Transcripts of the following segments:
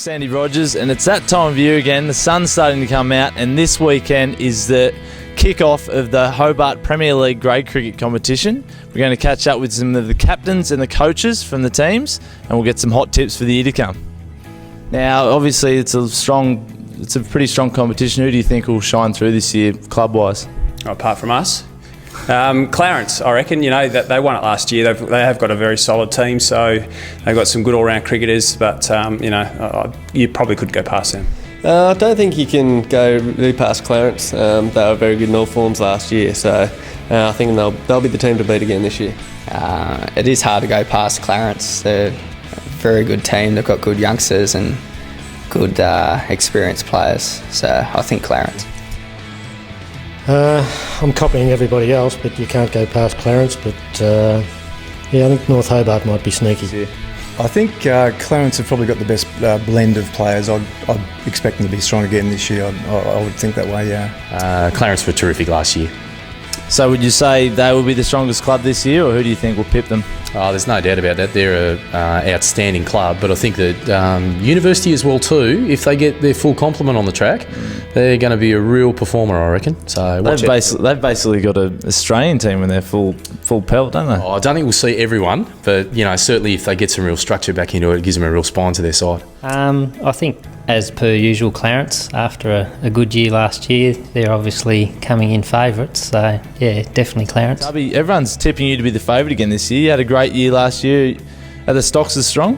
Sandy Rogers, and it's that time of year again. The sun's starting to come out, and this weekend is the kick-off of the Hobart Premier League grade cricket competition. We're going to catch up with some of the captains and the coaches from the teams, and we'll get some hot tips for the year to come. Now, obviously, it's a pretty strong competition. Who do you think will shine through this year, club-wise? Apart from us, Clarence, I reckon. You know that they won it last year. They have got a very solid team, so they've got some good all-round cricketers. But you probably couldn't go past them. I don't think you can go really past Clarence. They were very good in all forms last year, so I think they'll be the team to beat again this year. It is hard to go past Clarence. They're a very good team. They've got good youngsters and good experienced players. So I think Clarence. I'm copying everybody else, but you can't go past Clarence. But I think North Hobart might be sneaky. I think Clarence have probably got the best blend of players. I'd expect them to be strong again this year. I would think that way, yeah. Clarence were terrific last year. So would you say they will be the strongest club this year, or who do you think will pip them? Oh, there's no doubt about that. They're an outstanding club, but I think that University as well too, if they get their full complement on the track, they're going to be a real performer, I reckon. So they've basically got an Australian team when they're full pelt, don't they? Oh, I don't think we'll see everyone, but certainly if they get some real structure back into it, it gives them a real spine to their side. I think, as per usual, Clarence, after a good year last year, they're obviously coming in favourites. So, yeah, definitely Clarence. Tubby, everyone's tipping you to be the favourite again this year. You had a great year last year. Are the stocks as strong?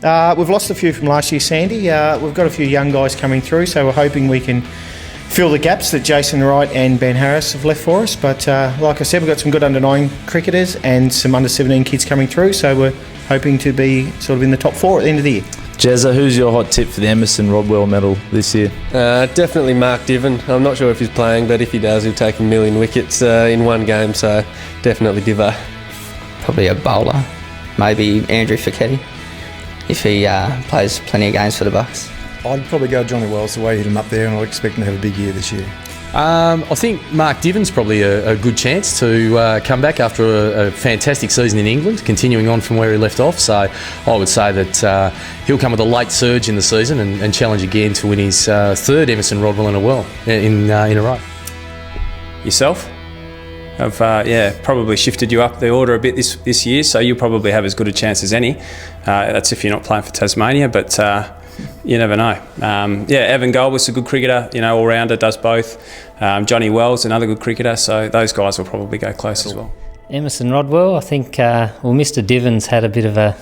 We've lost a few from last year, Sandy. We've got a few young guys coming through, so we're hoping we can fill the gaps that Jason Wright and Ben Harris have left for us. But like I said, we've got some good under-9 cricketers and some under-17 kids coming through, so we're hoping to be sort of in the top 4 at the end of the year. Jezza, who's your hot tip for the Emerson Rodwell medal this year? Definitely Mark Diven. I'm not sure if he's playing, but if he does, he'll take 1,000,000 wickets in one game, so definitely Divo. Probably a bowler, maybe Andrew Ficchetti, if he plays plenty of games for the Bucks. I'd probably go Johnny Wells, the way he hit him up there, and I expect him to have a big year this year. I think Mark Diven's probably a good chance to come back after a fantastic season in England, continuing on from where he left off. So I would say that he'll come with a late surge in the season and challenge again to win his third Emerson Rodwell in a row. Yourself? I've probably shifted you up the order a bit this year, so you'll probably have as good a chance as any. That's if you're not playing for Tasmania, but you never know. Evan Goldwast's a good cricketer, all-rounder, does both. Johnny Wells, another good cricketer, so those guys will probably go close as well. Emerson Rodwell, I think, Mr. Diven's had a bit of a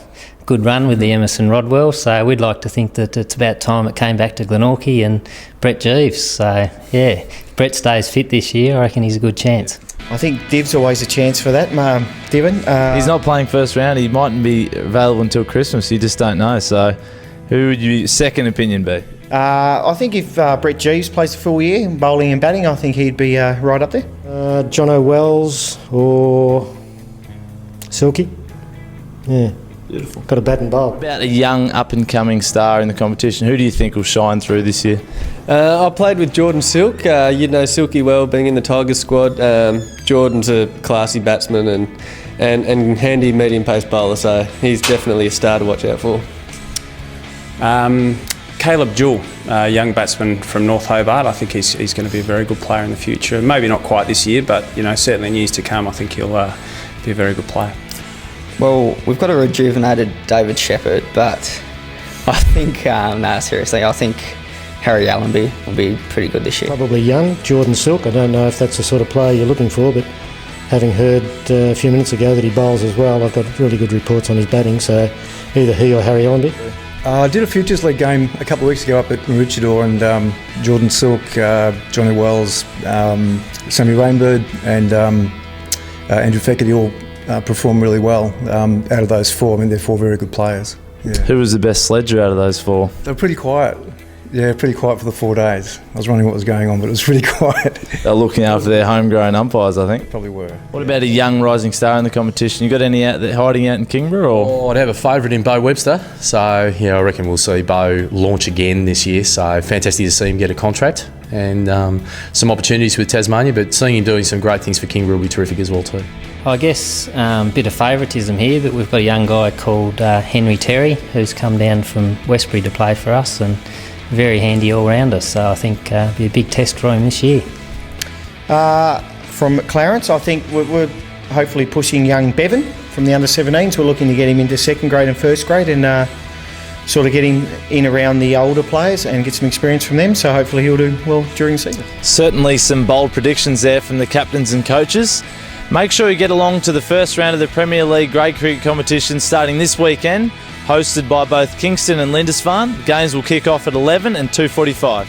good run with the Emerson Rodwell, so we'd like to think that it's about time it came back to Glenorchy and Brett Jeeves. So, yeah, if Brett stays fit this year, I reckon he's a good chance. I think Div's always a chance for that, Diven. He's not playing first round. He mightn't be available until Christmas. You just don't know. So who would your second opinion be? I think if Brett Jeeves plays the full year, bowling and batting, I think he'd be right up there. Jono Wells or Silky. Yeah. Beautiful. Got a bat and bowl. About a young up-and-coming star in the competition, who do you think will shine through this year? I played with Jordan Silk. You'd know Silky well, being in the Tigers squad. Jordan's a classy batsman and handy medium-pace bowler, so he's definitely a star to watch out for. Caleb Jewell, a young batsman from North Hobart. I think he's going to be a very good player in the future. Maybe not quite this year, but certainly in years to come, I think he'll be a very good player. Well, we've got a rejuvenated David Shepherd, but I think, seriously, I think Harry Allenby will be pretty good this year. Probably young, Jordan Silk. I don't know if that's the sort of player you're looking for, but having heard a few minutes ago that he bowls as well, I've got really good reports on his batting, so either he or Harry Allenby. I did a Futures League game a couple of weeks ago up at Maroochydore, and Jordan Silk, Johnny Wells, Sammy Rainbird and Andrew Feckerty all performed really well out of those 4. I mean, they're 4 very good players. Yeah. Who was the best sledger out of those 4? They were pretty quiet. Yeah, pretty quiet for the 4 days. I was wondering what was going on, but it was pretty quiet. They're looking after their homegrown umpires, I think. Probably were. What about a young rising star in the competition? You got any out there hiding out in Kingborough? Or? I'd have a favourite in Bo Webster. So, I reckon we'll see Bo launch again this year. So, fantastic to see him get a contract and some opportunities with Tasmania. But seeing him doing some great things for Kingborough will be terrific as well too. I guess bit of favouritism here, but we've got a young guy called Henry Terry who's come down from Westbury to play for us and very handy all-rounder, so I think it'll be a big test for him this year. From Clarence, I think we're hopefully pushing young Bevan from the under-17s. We're looking to get him into second grade and first grade and sort of get him in around the older players and get some experience from them, so hopefully he'll do well during the season. Certainly some bold predictions there from the captains and coaches. Make sure you get along to the first round of the Premier League grade cricket competition starting this weekend, hosted by both Kingston and Lindisfarne. Games will kick off at 11 and 2:45.